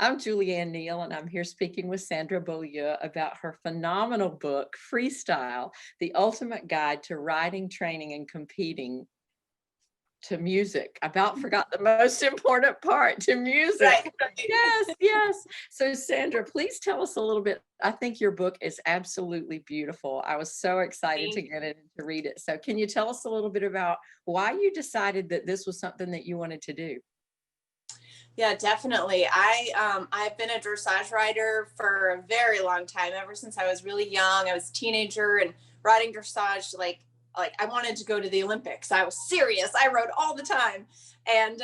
I'm Julianne Neal, and I'm here speaking with Sandra Beaulieu about her phenomenal book, Freestyle, The Ultimate Guide to Writing, Training, and Competing to Music. I about forgot the most important part, to music. Right. Yes, yes. So Sandra, please tell us a little bit. I think your book is absolutely beautiful. I was so excited to get it and to read it. So can you tell us a little bit about why you decided that this was something that you wanted to do? Yeah, definitely. I've been a dressage rider for a very long time, ever since I was really young. I was a teenager and riding dressage like I wanted to go to the Olympics. I was serious. I rode all the time. And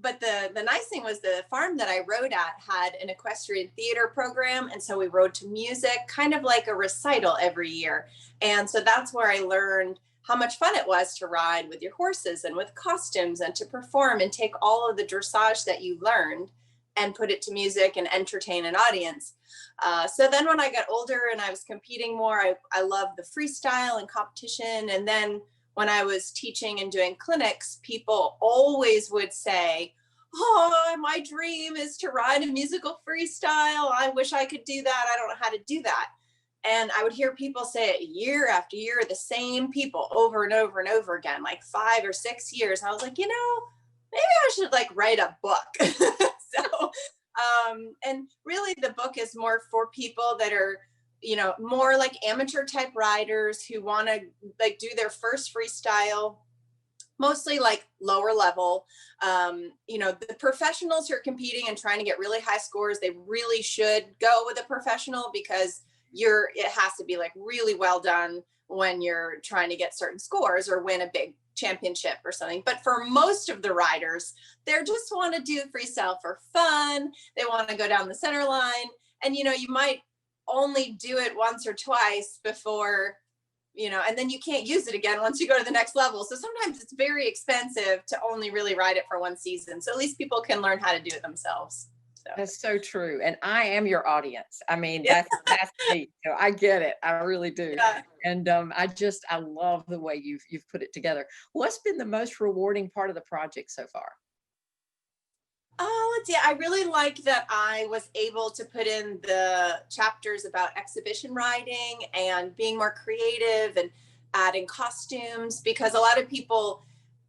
but the nice thing was the farm that I rode at had an equestrian theater program, and so we rode to music, kind of like a recital every year. And so that's where I learned how much fun it was to ride with your horses and with costumes and to perform and take all of the dressage that you learned and put it to music and entertain an audience. So then when I got older and I was competing more, I loved the freestyle and competition. And then when I was teaching and doing clinics, people always would say, "Oh, my dream is to ride a musical freestyle. I wish I could do that. I don't know how to do that." And I would hear people say it year after year, the same people over and over and over again, like 5 or 6 years. I was like, maybe I should like write a book. So, and really the book is more for people that are, more like amateur type riders who want to like do their first freestyle, mostly like lower level. The professionals who are competing and trying to get really high scores, they really should go with a professional because it has to be like really well done when you're trying to get certain scores or win a big championship or something. But for most of the riders, they just want to do freestyle for fun. They want to go down the center line. And, you might only do it once or twice before, and then you can't use it again once you go to the next level. So sometimes it's very expensive to only really ride it for one season. So at least people can learn how to do it themselves. So. That's so true. And I am your audience. I mean, Yeah. that's me. So I get it. I really do. Yeah. And I love the way you've put it together. What's been the most rewarding part of the project so far? Oh, let's see. I really like that I was able to put in the chapters about exhibition riding and being more creative and adding costumes, because a lot of people,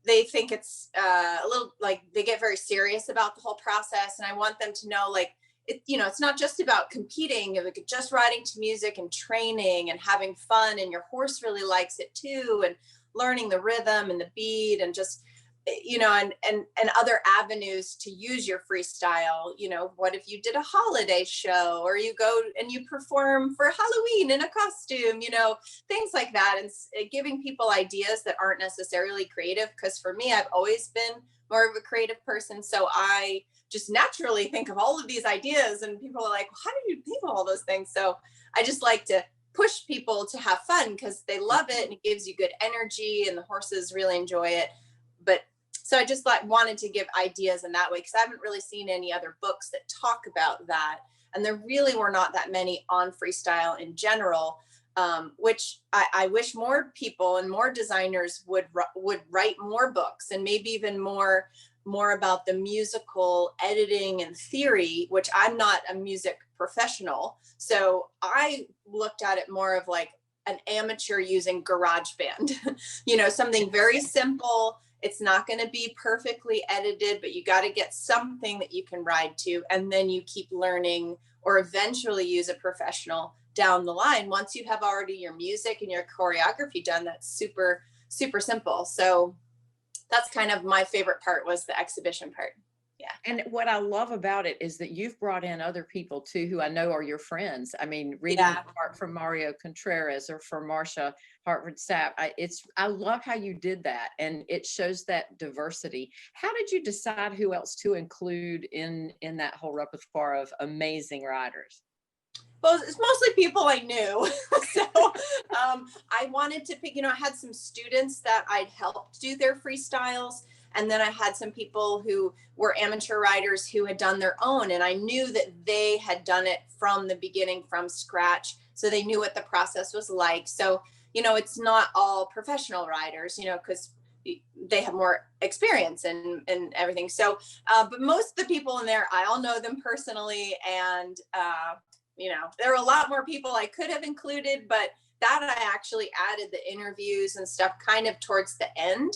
they think it's a little like they get very serious about the whole process. And I want them to know, like, it's not just about competing, like just riding to music and training and having fun. And your horse really likes it too. And learning the rhythm and the beat and just, and other avenues to use your freestyle. What if you did a holiday show, or you go and you perform for Halloween in a costume, things like that. And giving people ideas that aren't necessarily creative, because for me, I've always been more of a creative person. So I just naturally think of all of these ideas, and people are like, well, how do you think of all those things? So I just like to push people to have fun because they love it and it gives you good energy and the horses really enjoy it. But so I just wanted to give ideas in that way, because I haven't really seen any other books that talk about that. And there really were not that many on freestyle in general, which I wish more people and more designers would write more books, and maybe even more about the musical editing and theory, which I'm not a music professional. So I looked at it more of like an amateur using GarageBand, something very simple. It's not going to be perfectly edited, but you got to get something that you can ride to. And then you keep learning, or eventually use a professional down the line. Once you have already your music and your choreography done, that's super, super simple. So that's kind of my favorite part, was the exhibition part. Yeah. And what I love about it is that you've brought in other people too, who I know are your friends. I mean, reading Yeah. part from Mario Contreras or for Marcia Hartford Sapp, I love how you did that, and it shows that diversity. How did you decide who else to include in that whole repertoire of amazing writers? Well, it's mostly people I knew. So I wanted to pick, I had some students that I'd helped do their freestyles. And then I had some people who were amateur riders who had done their own. And I knew that they had done it from the beginning, from scratch. So they knew what the process was like. So, it's not all professional riders, because they have more experience and everything. So, but most of the people in there, I all know them personally. And, you know, there were a lot more people I could have included, but that I actually added the interviews and stuff kind of towards the end.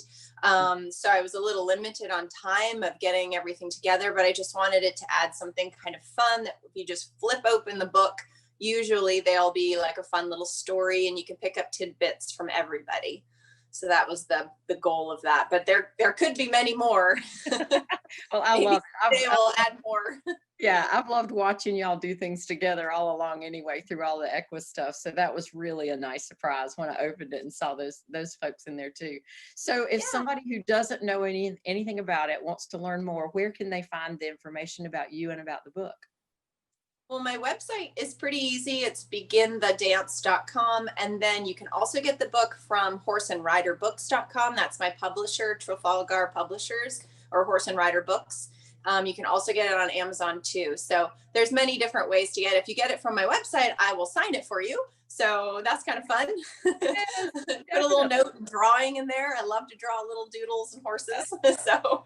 So I was a little limited on time of getting everything together, but I just wanted it to add something kind of fun that if you just flip open the book, usually they'll be like a fun little story and you can pick up tidbits from everybody. So that was the goal of that, but there could be many more. Well, I love it. They will add more. Yeah, I've loved watching y'all do things together all along anyway through all the EQUUS stuff. So that was really a nice surprise when I opened it and saw those folks in there too. So if somebody who doesn't know anything about it wants to learn more, where can they find the information about you and about the book? Well, my website is pretty easy. It's beginthedance.com. And then you can also get the book from horseandriderbooks.com. That's my publisher, Trafalgar Publishers, or Horse and Rider Books. You can also get it on Amazon too. So there's many different ways to get it. If you get it from my website, I will sign it for you. So that's kind of fun. Yes, Put a little note and drawing in there. I love to draw little doodles and horses. So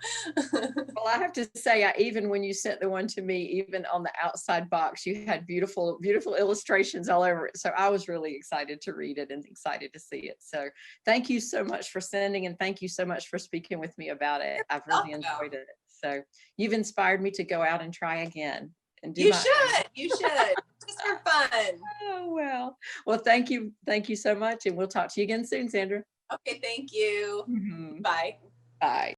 well, I have to say, even when you sent the one to me, even on the outside box, you had beautiful, beautiful illustrations all over it. So I was really excited to read it and excited to see it. So thank you so much for sending, and thank you so much for speaking with me about it. I've really enjoyed it. So you've inspired me to go out and try again. And do you should just for fun. Oh, well, thank you so much, and we'll talk to you again soon, Sandra. Okay, thank you. Mhm. Bye. Bye.